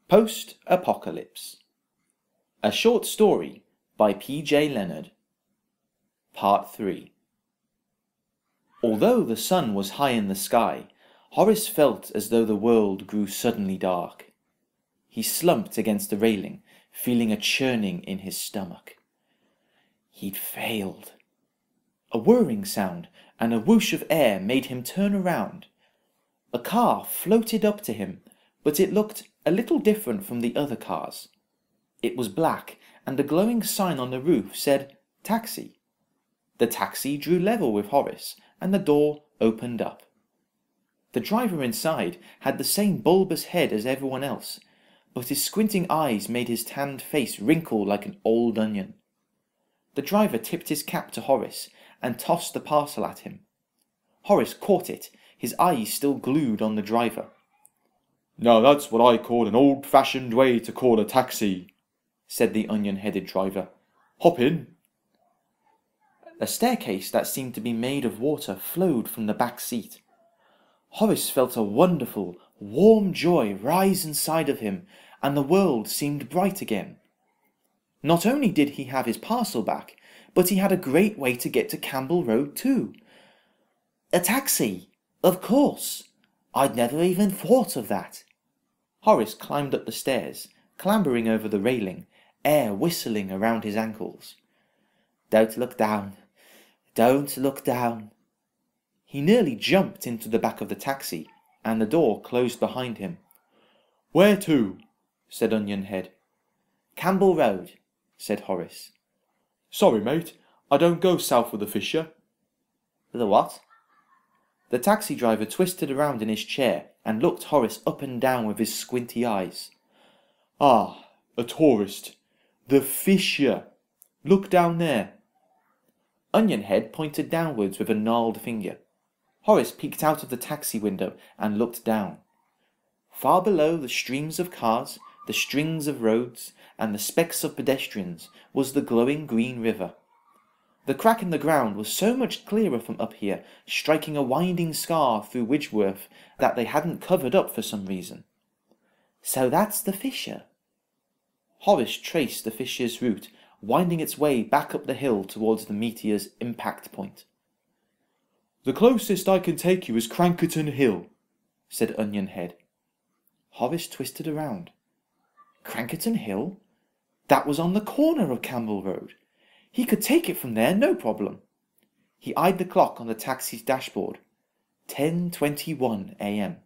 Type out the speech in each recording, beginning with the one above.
Post-apocalypse. A short story by P.J. Leonard. Part 3. Although the sun was high in the sky, Horace felt as though the world grew suddenly dark. He slumped against the railing, feeling a churning in his stomach. He'd failed. A whirring sound and a whoosh of air made him turn around. A car floated up to him, but it looked a little different from the other cars. It was black, and a glowing sign on the roof said, "Taxi." The taxi drew level with Horace, and the door opened up. The driver inside had the same bulbous head as everyone else, but his squinting eyes made his tanned face wrinkle like an old onion. The driver tipped his cap to Horace and tossed the parcel at him. Horace caught it, his eyes still glued on the driver. "Now that's what I call an old-fashioned way to call a taxi," said the onion-headed driver. "Hop in." A staircase that seemed to be made of water flowed from the back seat. Horace felt a wonderful, warm joy rise inside of him, and the world seemed bright again. Not only did he have his parcel back, but he had a great way to get to Campbell Road too. A taxi! Of course! I'd never even thought of that. Horace climbed up the stairs, clambering over the railing, air whistling around his ankles. Don't look down. Don't look down. He nearly jumped into the back of the taxi, and the door closed behind him. "Where to?" said Onionhead. Campbell Road, said Horace. "Sorry, mate, I don't go south of the Fisher." The what? The taxi driver twisted around in his chair and looked Horace up and down with his squinty eyes. "Ah, a tourist. The Fisher. Look down there." Onionhead pointed downwards with a gnarled finger. Horace peeked out of the taxi window and looked down. Far below the streams of cars, the strings of roads, and the specks of pedestrians was the glowing green river. The crack in the ground was so much clearer from up here, striking a winding scar through Widgeworth that they hadn't covered up for some reason. So that's the Fisher. Horace traced the Fisher's route, winding its way back up the hill towards the meteor's impact point. "The closest I can take you is Crankerton Hill," said Onionhead. Horace twisted around. Crankerton Hill? That was on the corner of Campbell Road. He could take it from there, no problem. He eyed the clock on the taxi's dashboard. 10:21 a.m.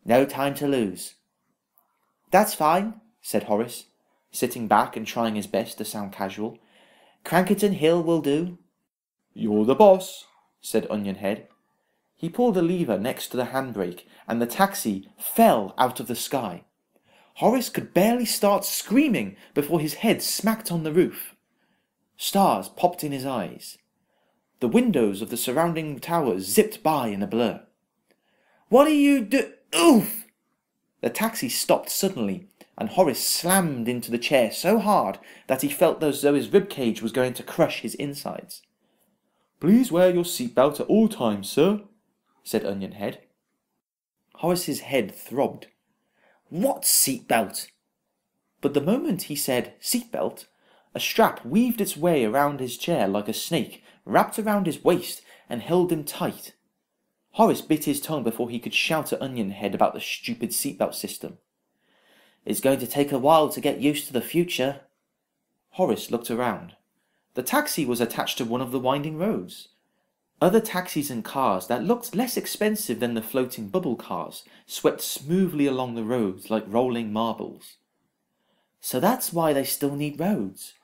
No time to lose. That's fine, said Horace, sitting back and trying his best to sound casual. Crankerton Hill will do. "You're the boss," said Onionhead. He pulled a lever next to the handbrake, and the taxi fell out of the sky. Horace could barely start screaming before his head smacked on the roof. Stars popped in his eyes. The windows of the surrounding towers zipped by in a blur. What are you Oof! The taxi stopped suddenly, and Horace slammed into the chair so hard that he felt as though his ribcage was going to crush his insides. "Please wear your seatbelt at all times, sir," said Onionhead. Horace's head throbbed. What seatbelt? But the moment he said seatbelt, a strap weaved its way around his chair like a snake, wrapped around his waist, and held him tight. Horace bit his tongue before he could shout at Onionhead about the stupid seatbelt system. It's going to take a while to get used to the future. Horace looked around. The taxi was attached to one of the winding roads. Other taxis and cars that looked less expensive than the floating bubble cars swept smoothly along the roads like rolling marbles. So that's why they still need roads.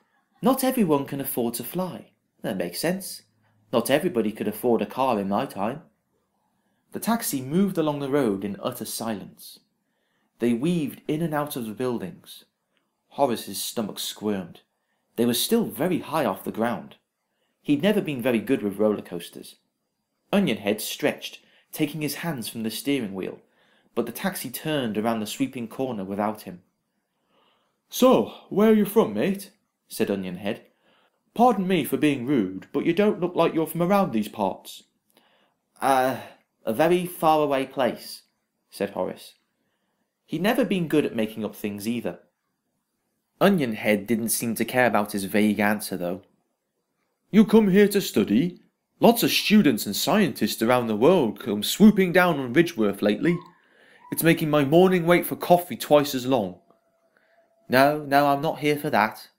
Not everyone can afford to fly. That makes sense. Not everybody could afford a car in my time. The taxi moved along the road in utter silence. They weaved in and out of the buildings. Horace's stomach squirmed. They were still very high off the ground. He'd never been very good with roller coasters. Onionhead stretched, taking his hands from the steering wheel, but the taxi turned around the sweeping corner without him. "So, where are you from, mate?" said Onionhead. "Pardon me for being rude, but you don't look like you're from around these parts." A very far away place," said Horace. He'd never been good at making up things either. Onionhead didn't seem to care about his vague answer, though. You come here to study? Lots of students and scientists around the world come swooping down on Ridgeworth lately. It's making my morning wait for coffee twice as long. No, I'm not here for that,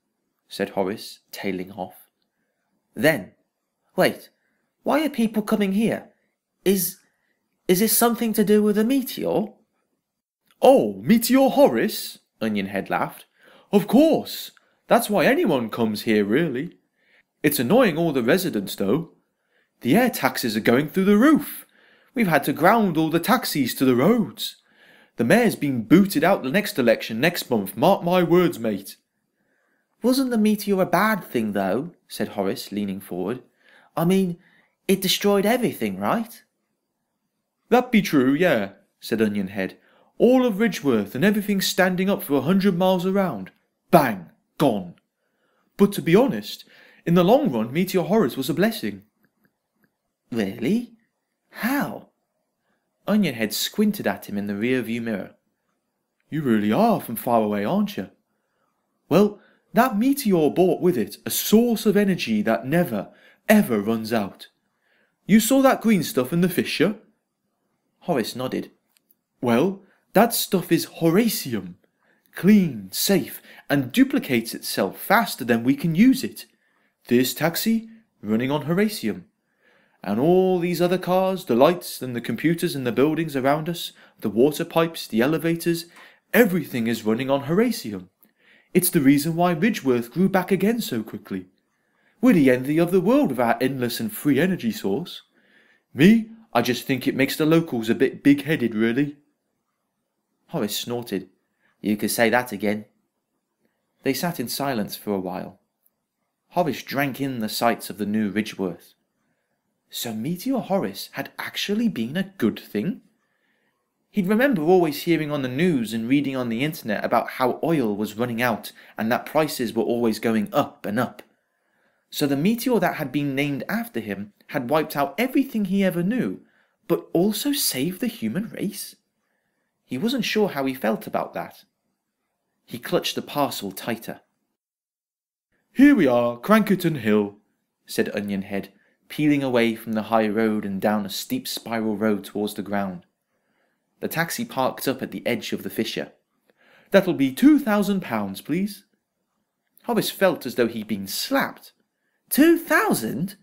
said Horace, tailing off. Then, wait, why are people coming here? Is this something to do with a meteor? Oh, Meteor Horace? Onionhead laughed. Of course, that's why anyone comes here, really. It's annoying all the residents, though. The air taxes are going through the roof. We've had to ground all the taxis to the roads. The mayor's being booted out the next election next month, mark my words, mate. Wasn't the meteor a bad thing, though? Said Horace, leaning forward. I mean, it destroyed everything, right? That be true, yeah, said Onionhead. All of Ridgeworth and everything standing up for 100 miles around. Bang! Gone. But to be honest, in the long run, Meteor Horace was a blessing. Really? How? Onionhead squinted at him in the rear-view mirror. You really are from far away, aren't you? Well, that meteor brought with it a source of energy that never, ever runs out. You saw that green stuff in the fissure? Horace nodded. Well, that stuff is Horacium. Clean, safe, and duplicates itself faster than we can use it. This taxi, running on Horacium. And all these other cars, the lights and the computers in the buildings around us, the water pipes, the elevators, everything is running on Horacium. It's the reason why Ridgeworth grew back again so quickly. We're the envy of the world with our endless and free energy source. Me, I just think it makes the locals a bit big-headed, really. Horace snorted. You could say that again. They sat in silence for a while. Horace drank in the sights of the new Ridgeworth. So Meteor Horace had actually been a good thing? He'd remember always hearing on the news and reading on the internet about how oil was running out and that prices were always going up and up. So the meteor that had been named after him had wiped out everything he ever knew, but also saved the human race? He wasn't sure how he felt about that. He clutched the parcel tighter. Here we are, Crankerton Hill, said Onionhead, peeling away from the high road and down a steep spiral road towards the ground. The taxi parked up at the edge of the fissure. That'll be £2,000, please. Horace felt as though he'd been slapped. 2,000?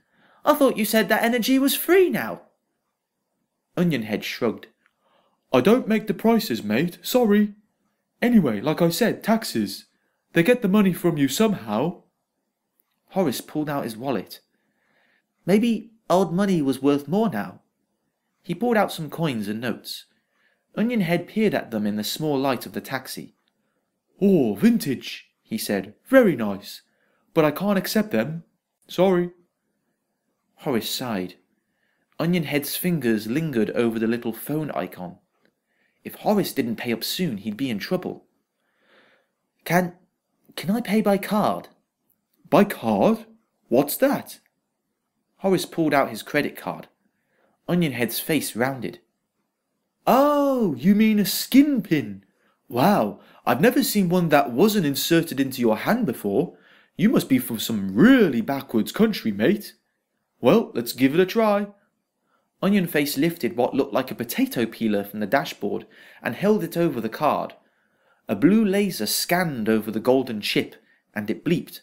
I thought you said that energy was free now. Onionhead shrugged. I don't make the prices, mate, sorry. Anyway, like I said, taxes. They get the money from you somehow. Horace pulled out his wallet. Maybe old money was worth more now. He pulled out some coins and notes. Onionhead peered at them in the small light of the taxi. Oh, vintage, he said. Very nice. But I can't accept them. Sorry. Horace sighed. Onionhead's fingers lingered over the little phone icon. If Horace didn't pay up soon, he'd be in trouble. Can I pay by card? By card? What's that? Horace pulled out his credit card. Onionhead's face rounded. Oh, you mean a skin pin? Wow, I've never seen one that wasn't inserted into your hand before. You must be from some really backwards country, mate. Well, let's give it a try. Onionface lifted what looked like a potato peeler from the dashboard and held it over the card. A blue laser scanned over the golden chip, and it bleeped.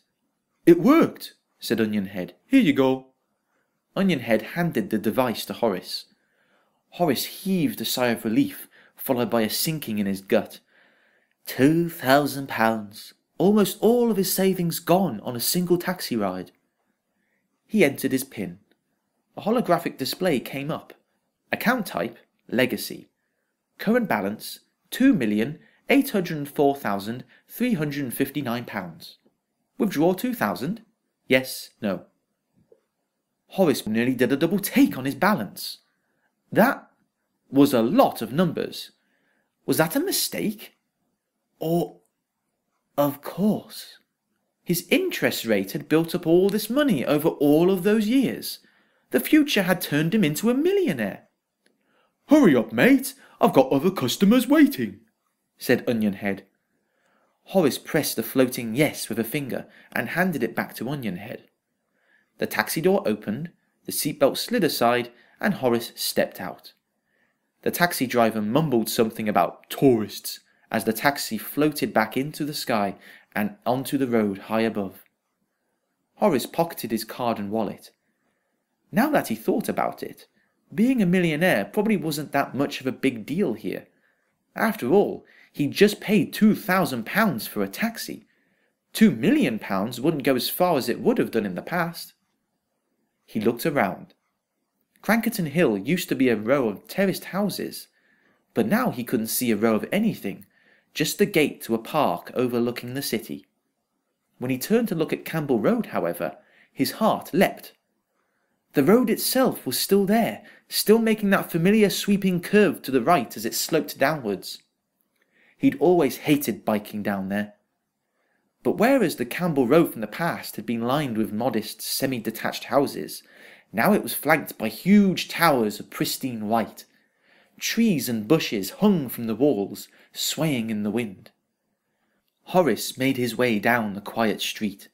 It worked, said Onionhead. Here you go. Onionhead handed the device to Horace. Horace heaved a sigh of relief, followed by a sinking in his gut. £2,000. Almost all of his savings gone on a single taxi ride. He entered his PIN. A holographic display came up. Account type, legacy. Current balance, £2,804,359. Withdraw 2,000? Yes, no. Horace nearly did a double take on his balance. That was a lot of numbers. Was that a mistake? Or, of course, his interest rate had built up all this money over all of those years. The future had turned him into a millionaire. Hurry up, mate. I've got other customers waiting, said Onionhead. Horace pressed the floating yes with a finger and handed it back to Onionhead. The taxi door opened, the seatbelt slid aside, and Horace stepped out. The taxi driver mumbled something about tourists as the taxi floated back into the sky and onto the road high above. Horace pocketed his card and wallet. Now that he thought about it, being a millionaire probably wasn't that much of a big deal here. After all, he'd just paid £2,000 for a taxi. £2 million wouldn't go as far as it would have done in the past. He looked around. Crankerton Hill used to be a row of terraced houses, but now he couldn't see a row of anything, just the gate to a park overlooking the city. When he turned to look at Campbell Road, however, his heart leapt. The road itself was still there, still making that familiar sweeping curve to the right as it sloped downwards. He'd always hated biking down there. But whereas the Campbell Road from the past had been lined with modest, semi-detached houses, now it was flanked by huge towers of pristine white. Trees and bushes hung from the walls, swaying in the wind. Horace made his way down the quiet street.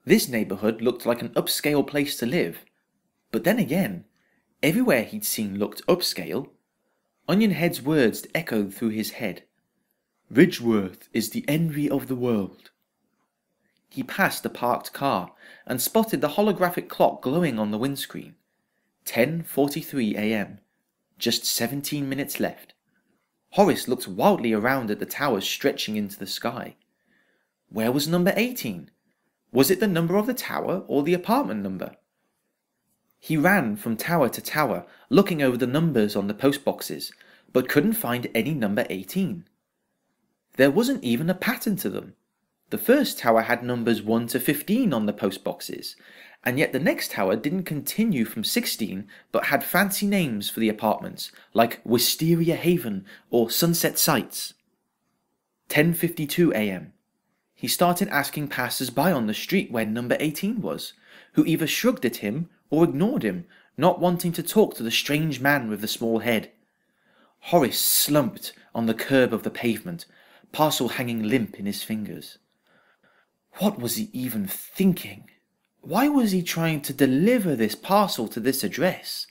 This neighbourhood looked like an upscale place to live, but then again, everywhere he'd seen looked upscale. Onionhead's words echoed through his head. Ridgeworth is the envy of the world. He passed a parked car and spotted the holographic clock glowing on the windscreen. 10:43 a.m. Just 17 minutes left. Horace looked wildly around at the towers stretching into the sky. Where was number 18? Was it the number of the tower or the apartment number? He ran from tower to tower, looking over the numbers on the postboxes, but couldn't find any number 18. There wasn't even a pattern to them. The first tower had numbers 1 to 15 on the postboxes, and yet the next tower didn't continue from 16 but had fancy names for the apartments, like Wisteria Haven or Sunset Sights. 10:52 a.m. He started asking passers-by on the street where number 18 was, who either shrugged at him or ignored him, not wanting to talk to the strange man with the small head. Horace slumped on the curb of the pavement, parcel hanging limp in his fingers. What was he even thinking? Why was he trying to deliver this parcel to this address?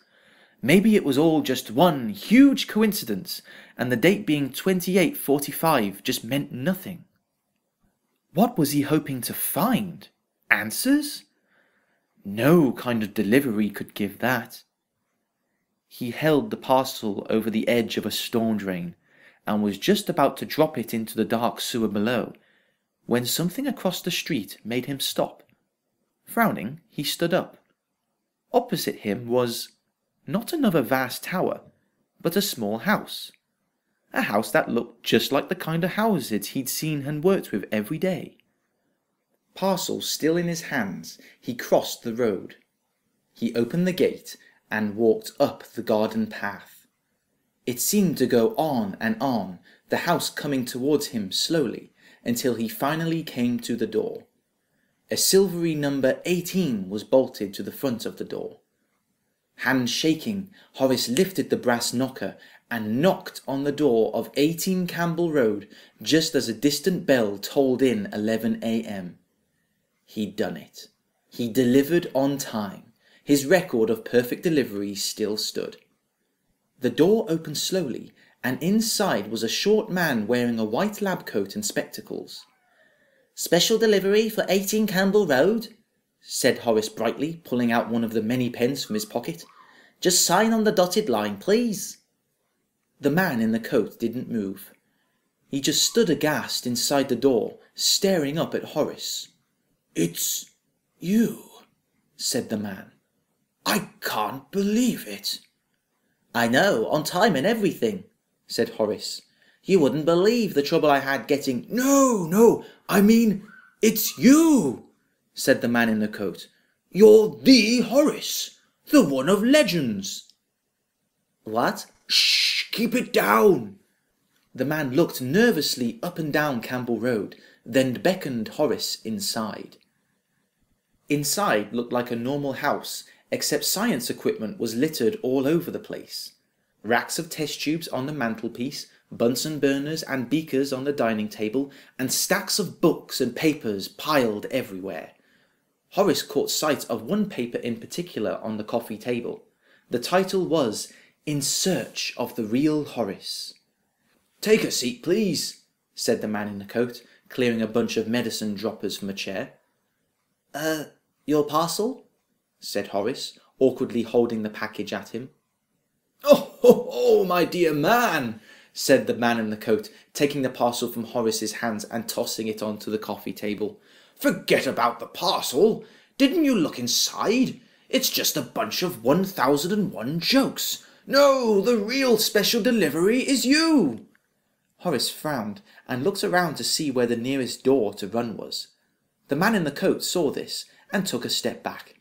Maybe it was all just one huge coincidence, and the date being 2845 just meant nothing. What was he hoping to find? Answers? No kind of delivery could give that. He held the parcel over the edge of a storm drain, and was just about to drop it into the dark sewer below, when something across the street made him stop. Frowning, he stood up. Opposite him was not another vast tower, but a small house. A house that looked just like the kind of houses he'd seen and worked with every day. Parcel still in his hands, he crossed the road. He opened the gate and walked up the garden path. It seemed to go on and on, the house coming towards him slowly, until he finally came to the door. A silvery number 18 was bolted to the front of the door. Hands shaking, Horace lifted the brass knocker and knocked on the door of 18 Campbell Road just as a distant bell tolled in 11 a.m. He'd done it. He delivered on time. His record of perfect delivery still stood. The door opened slowly, and inside was a short man wearing a white lab coat and spectacles. "Special delivery for 18 Campbell Road," said Horace brightly, pulling out one of the many pens from his pocket. "Just sign on the dotted line, please." The man in the coat didn't move. He just stood aghast inside the door, staring up at Horace. "It's you," said the man. "I can't believe it." "I know, on time and everything," said Horace. "You wouldn't believe the trouble I had getting—" No, I mean, it's you," said the man in the coat. "You're the Horace, the one of legends." "What?" "Shh, keep it down." The man looked nervously up and down Campbell Road, then beckoned Horace inside. Inside looked like a normal house, except science equipment was littered all over the place. Racks of test tubes on the mantelpiece, Bunsen burners and beakers on the dining table, and stacks of books and papers piled everywhere. Horace caught sight of one paper in particular on the coffee table. The title was In Search of the Real Horace. "Take a seat, please," said the man in the coat, clearing a bunch of medicine droppers from a chair. Your parcel?" said Horace, awkwardly holding the package at him. Oh, my dear man," said the man in the coat, taking the parcel from Horace's hands and tossing it onto the coffee table. "Forget about the parcel. Didn't you look inside? It's just a bunch of 1001 jokes. No, the real special delivery is you." Horace frowned and looked around to see where the nearest door to run was. The man in the coat saw this and took a step back.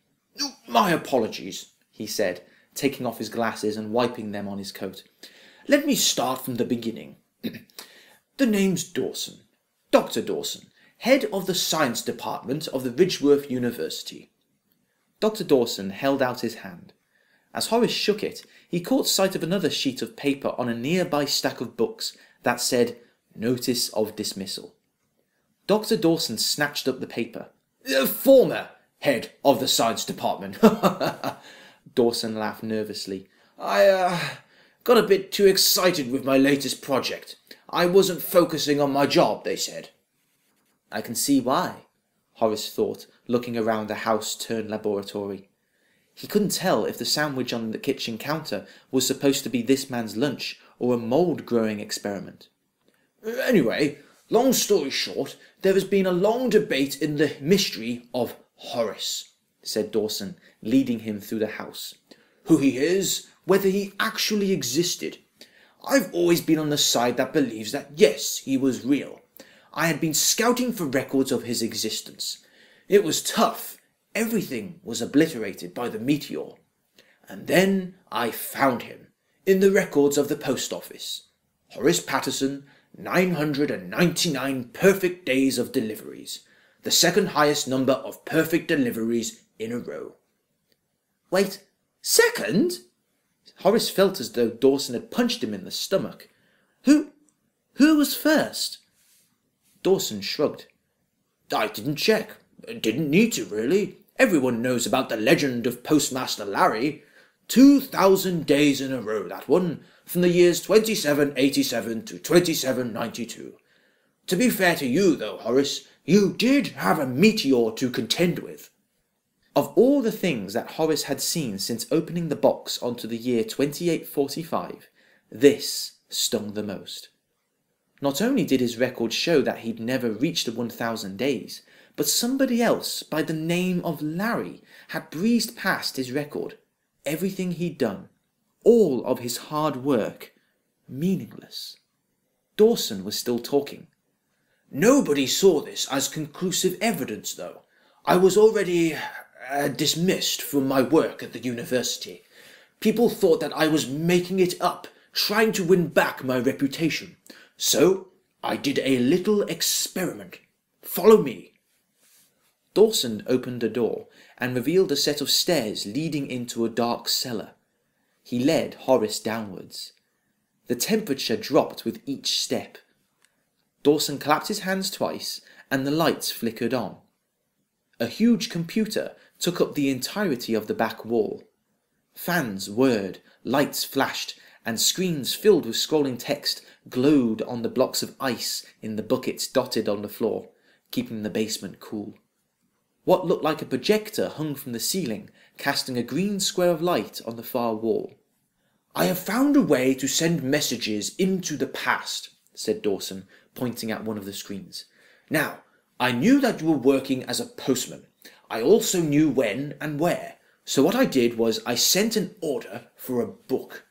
"My apologies," he said, taking off his glasses and wiping them on his coat. "Let me start from the beginning. The name's Dawson, Dr. Dawson, head of the science department of the Ridgeworth University." Dr. Dawson held out his hand. As Horace shook it, he caught sight of another sheet of paper on a nearby stack of books that said, "Notice of Dismissal." Dr. Dawson snatched up the paper. "Former head of the science department." Dawson laughed nervously. I got a bit too excited with my latest project. I wasn't focusing on my job, they said." "I can see why," Horace thought, looking around the house-turned-laboratory. He couldn't tell if the sandwich on the kitchen counter was supposed to be this man's lunch or a mould-growing experiment. "Anyway, long story short, there has been a long debate in the mystery of Horace," said Dawson, leading him through the house. "Who he is, whether he actually existed. I've always been on the side that believes that yes, he was real. I had been scouting for records of his existence. It was tough. Everything was obliterated by the meteor. And then I found him, in the records of the post office. Horace Patterson, 999 perfect days of deliveries. The second highest number of perfect deliveries in a row." "Wait, second?" Horace felt as though Dawson had punched him in the stomach. Who was first?" Dawson shrugged. "I didn't check. Didn't need to, really. Everyone knows about the legend of Postmaster Larry. 2,000 days in a row, that one, from the years 2787 to 2792. To be fair to you, though, Horace, you did have a meteor to contend with." Of all the things that Horace had seen since opening the box onto the year 2845, this stung the most. Not only did his record show that he'd never reached the 1,000 days, but somebody else by the name of Larry had breezed past his record. Everything he'd done, all of his hard work, meaningless. Dawson was still talking. "Nobody saw this as conclusive evidence, though. I was already dismissed from my work at the university. People thought that I was making it up, trying to win back my reputation. So I did a little experiment. Follow me." Dawson opened a door and revealed a set of stairs leading into a dark cellar. He led Horace downwards. The temperature dropped with each step. Dawson clapped his hands twice and the lights flickered on. A huge computer took up the entirety of the back wall. Fans whirred, lights flashed, and screens filled with scrolling text glowed on the blocks of ice in the buckets dotted on the floor, keeping the basement cool. What looked like a projector hung from the ceiling, casting a green square of light on the far wall. "I have found a way to send messages into the past," said Dawson, pointing at one of the screens. "Now, I knew that you were working as a postman. I also knew when and where. So what I did was I sent an order for a book.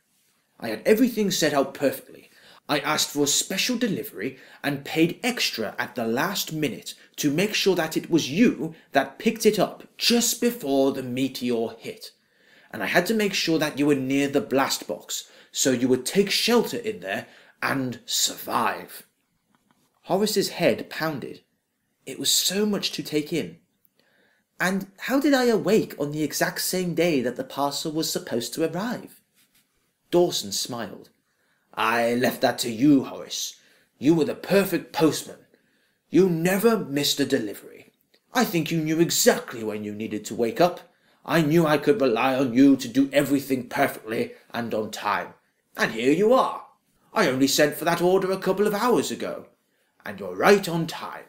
I had everything set out perfectly. I asked for a special delivery and paid extra at the last minute to make sure that it was you that picked it up just before the meteor hit. And I had to make sure that you were near the blast box, so you would take shelter in there and survive." Horace's head pounded. It was so much to take in. "And how did I awake on the exact same day that the parcel was supposed to arrive?" Dawson smiled. I left that to you, Horace. You were the perfect postman. You never missed a delivery. I think you knew exactly when you needed to wake up. I knew I could rely on you to do everything perfectly and on time. And here you are. I only sent for that order a couple of hours ago. And you're right on time.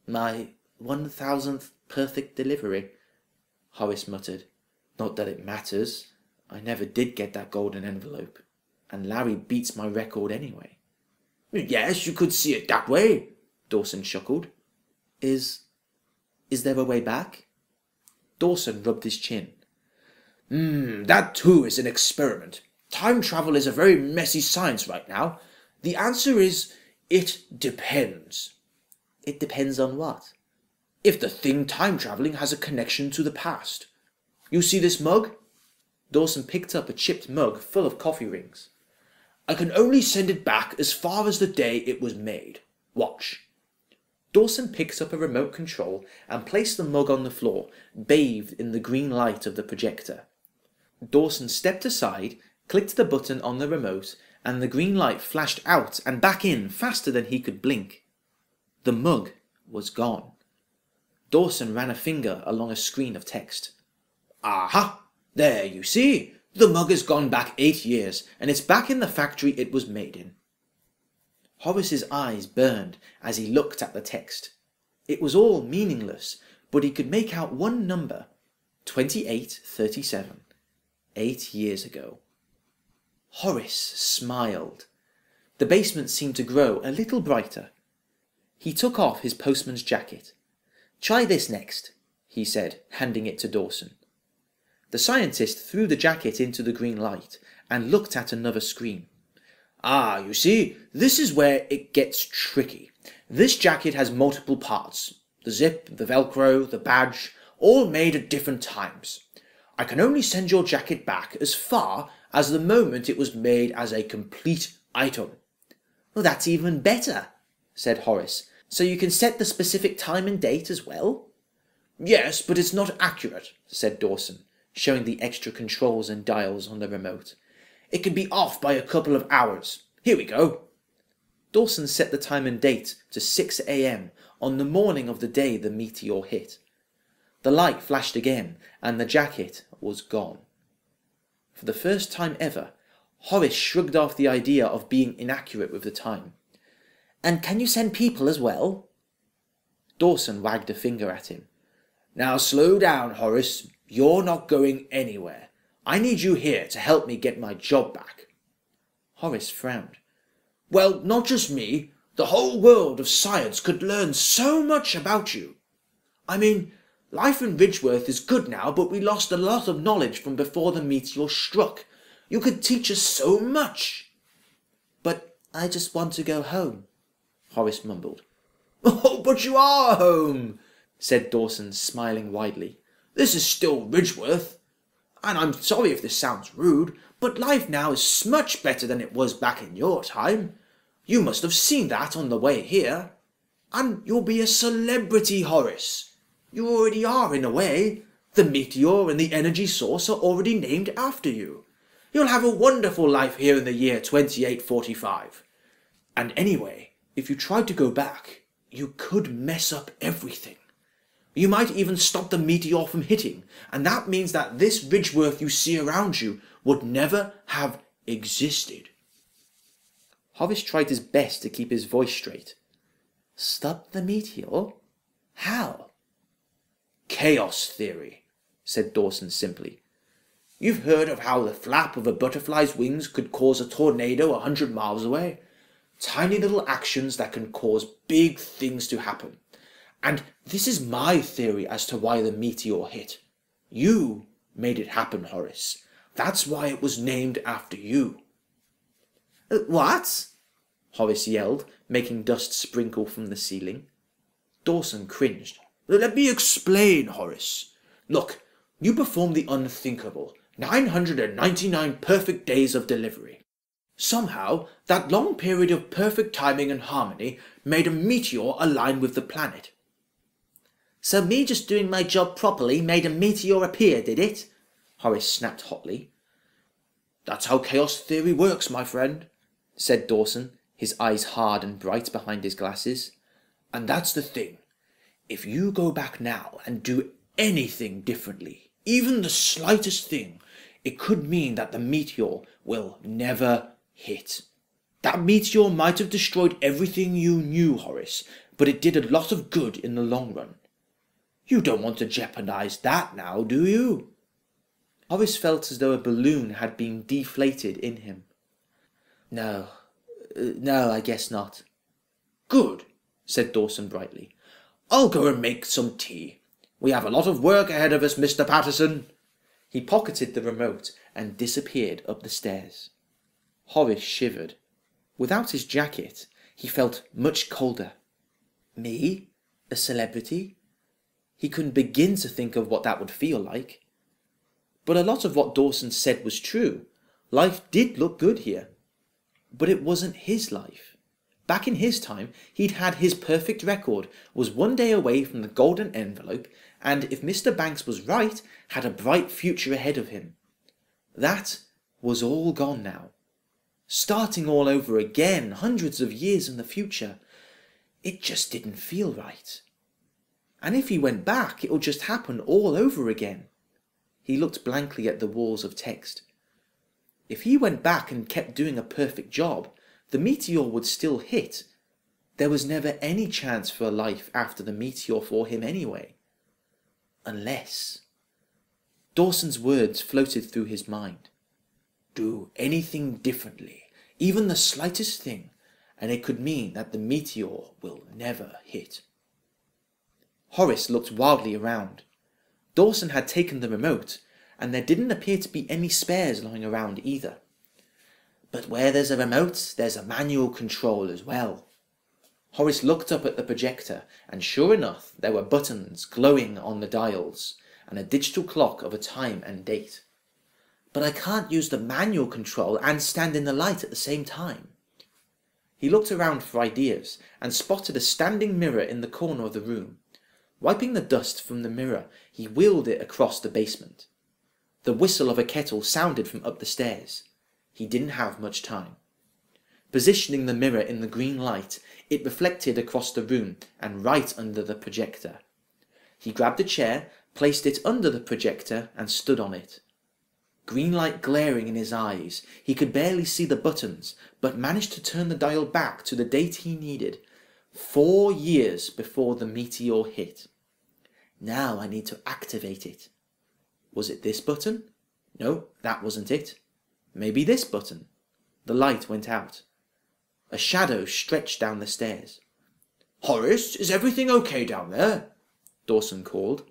My 1000th perfect delivery, Horace muttered. Not that it matters. I never did get that golden envelope. And Larry beats my record anyway. Yes, you could see it that way, Dawson chuckled. Is there a way back? Dawson rubbed his chin. That too is an experiment. Time travel is a very messy science right now. The answer is, it depends. It depends on what? If the thing time traveling has a connection to the past. You see this mug? Dawson picked up a chipped mug full of coffee rings. I can only send it back as far as the day it was made. Watch. Dawson picked up a remote control and placed the mug on the floor, bathed in the green light of the projector. Dawson stepped aside, clicked the button on the remote, and the green light flashed out and back in faster than he could blink. The mug was gone. Dawson ran a finger along a screen of text. Aha! There, you see? The mug has gone back 8 years, and it's back in the factory it was made in. Horace's eyes burned as he looked at the text. It was all meaningless, but he could make out one number. 2837. 8 years ago. Horace smiled. The basement seemed to grow a little brighter. He took off his postman's jacket. "Try this next," he said, handing it to Dawson. The scientist threw the jacket into the green light and looked at another screen. You see, this is where it gets tricky. This jacket has multiple parts. The zip, the Velcro, the badge, all made at different times. I can only send your jacket back as far as the moment it was made as a complete item. "Well, that's even better," said Horace. "So you can set the specific time and date as well?" "Yes, but it's not accurate," said Dawson, showing the extra controls and dials on the remote. "It can be off by a couple of hours. Here we go." Dawson set the time and date to 6 a.m. on the morning of the day the meteor hit. The light flashed again, and the jacket was gone. For the first time ever, Horace shrugged off the idea of being inaccurate with the time. "And can you send people as well?" Dawson wagged a finger at him. "Now slow down, Horace. You're not going anywhere. I need you here to help me get my job back." Horace frowned. "Well, not just me. The whole world of science could learn so much about you. I mean, life in Ridgeworth is good now, but we lost a lot of knowledge from before the meteor struck. You could teach us so much." "But I just want to go home," Horace mumbled. "Oh, but you are home," said Dawson, smiling widely. "This is still Ridgeworth. And I'm sorry if this sounds rude, but life now is much better than it was back in your time. You must have seen that on the way here. And you'll be a celebrity, Horace. You already are, in a way. The meteor and the energy source are already named after you. You'll have a wonderful life here in the year 2845. And anyway, if you tried to go back, you could mess up everything. You might even stop the meteor from hitting, and that means that this Ridgeworth you see around you would never have existed." Horace tried his best to keep his voice straight. "Stop the meteor? How?" "Chaos theory," said Dawson simply. "You've heard of how the flap of a butterfly's wings could cause a tornado 100 miles away? Tiny little actions that can cause big things to happen. And this is my theory as to why the meteor hit. You made it happen, Horace. That's why it was named after you." "What?" Horace yelled, making dust sprinkle from the ceiling. Dawson cringed. "Let me explain, Horace. Look, you performed the unthinkable. 999 perfect days of delivery. Somehow, that long period of perfect timing and harmony made a meteor align with the planet." "So me just doing my job properly made a meteor appear, did it?" Horace snapped hotly. "That's how chaos theory works, my friend. said Dawson, his eyes hard and bright behind his glasses. "And that's the thing. If you go back now and do anything differently, even the slightest thing, it could mean that the meteor will never hit. That meteor might have destroyed everything you knew, Horace, but it did a lot of good in the long run. You don't want to jeopardize that now, do you?" Horace felt as though a balloon had been deflated in him. No, I guess not." "Good," said Dawson brightly. "I'll go and make some tea. We have a lot of work ahead of us, Mr. Patterson." He pocketed the remote and disappeared up the stairs. Horace shivered. Without his jacket, he felt much colder. Me? A celebrity? He couldn't begin to think of what that would feel like. But a lot of what Dawson said was true. Life did look good here. But it wasn't his life. Back in his time, he'd had his perfect record, was one day away from the golden envelope, and if Mr. Banks was right, had a bright future ahead of him. That was all gone now. Starting all over again, hundreds of years in the future, it just didn't feel right. And if he went back, it would just happen all over again. He looked blankly at the walls of text. If he went back and kept doing a perfect job, the meteor would still hit. There was never any chance for a life after the meteor for him anyway. Unless... Dawson's words floated through his mind. Do anything differently, even the slightest thing, and it could mean that the meteor will never hit. Horace looked wildly around. Dawson had taken the remote, and there didn't appear to be any spares lying around either. But where there's a remote, there's a manual control as well. Horace looked up at the projector, and sure enough, there were buttons glowing on the dials, and a digital clock of a time and date. But I can't use the manual control and stand in the light at the same time. He looked around for ideas, and spotted a standing mirror in the corner of the room. Wiping the dust from the mirror, he wheeled it across the basement. The whistle of a kettle sounded from up the stairs. He didn't have much time. Positioning the mirror in the green light, it reflected across the room and right under the projector. He grabbed a chair, placed it under the projector, and stood on it. Green light glaring in his eyes, he could barely see the buttons, but managed to turn the dial back to the date he needed, 4 years before the meteor hit. Now I need to activate it. Was it this button? No, that wasn't it. Maybe this button. The light went out. A shadow stretched down the stairs. "Horace, is everything okay down there?" Dawson called.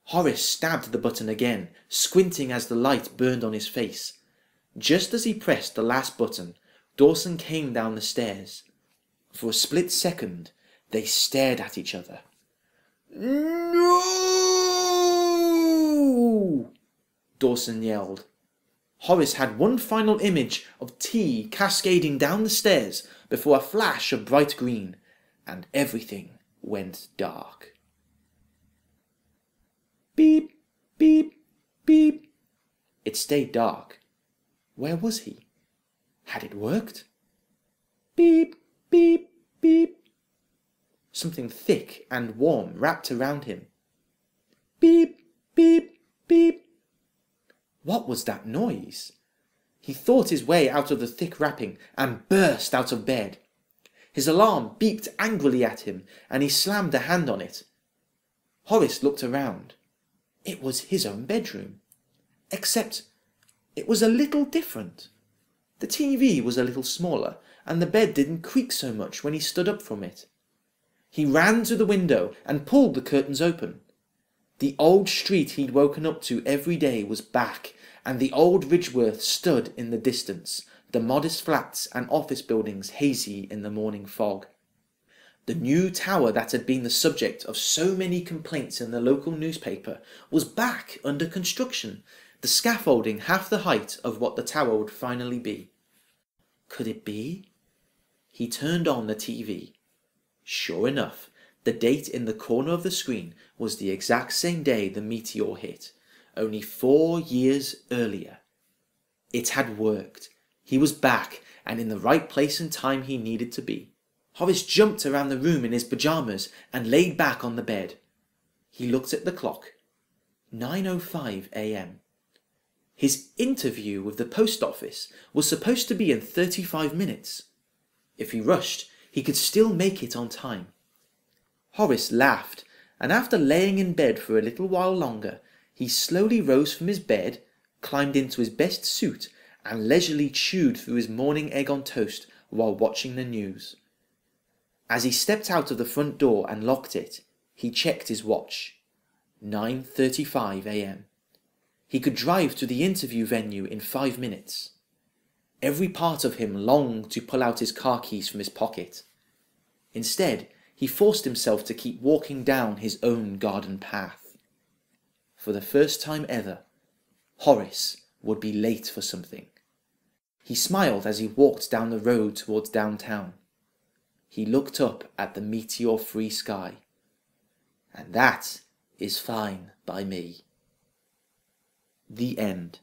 Horace stabbed the button again, squinting as the light burned on his face. Just as he pressed the last button, Dawson came down the stairs. For a split second, they stared at each other. "No!" Dawson yelled. Horace had one final image of tea cascading down the stairs before a flash of bright green, and everything went dark. Beep, beep, beep. It stayed dark. Where was he? Had it worked? Beep, beep, beep. Something thick and warm wrapped around him. Beep, beep, beep. What was that noise? He thought his way out of the thick wrapping and burst out of bed. His alarm beeped angrily at him, and he slammed a hand on it. Horace looked around. It was his own bedroom. Except it was a little different. The TV was a little smaller, and the bed didn't creak so much when he stood up from it. He ran to the window and pulled the curtains open. The old street he'd woken up to every day was back, and the old Ridgeworth stood in the distance, the modest flats and office buildings hazy in the morning fog. The new tower that had been the subject of so many complaints in the local newspaper was back under construction, the scaffolding half the height of what the tower would finally be. Could it be? He turned on the TV. Sure enough, the date in the corner of the screen was the exact same day the meteor hit, only 4 years earlier. It had worked. He was back and in the right place and time he needed to be. Horace jumped around the room in his pyjamas and laid back on the bed. He looked at the clock. 9:05 a.m. His interview with the post office was supposed to be in 35 minutes. If he rushed, he could still make it on time. Horace laughed, and after laying in bed for a little while longer, he slowly rose from his bed, climbed into his best suit, and leisurely chewed through his morning egg on toast while watching the news. As he stepped out of the front door and locked it, he checked his watch. 9:35 a.m. He could drive to the interview venue in 5 minutes. Every part of him longed to pull out his car keys from his pocket. Instead, he forced himself to keep walking down his own garden path. For the first time ever, Horace would be late for something. He smiled as he walked down the road towards downtown. He looked up at the meteor-free sky. And that is fine by me. The end.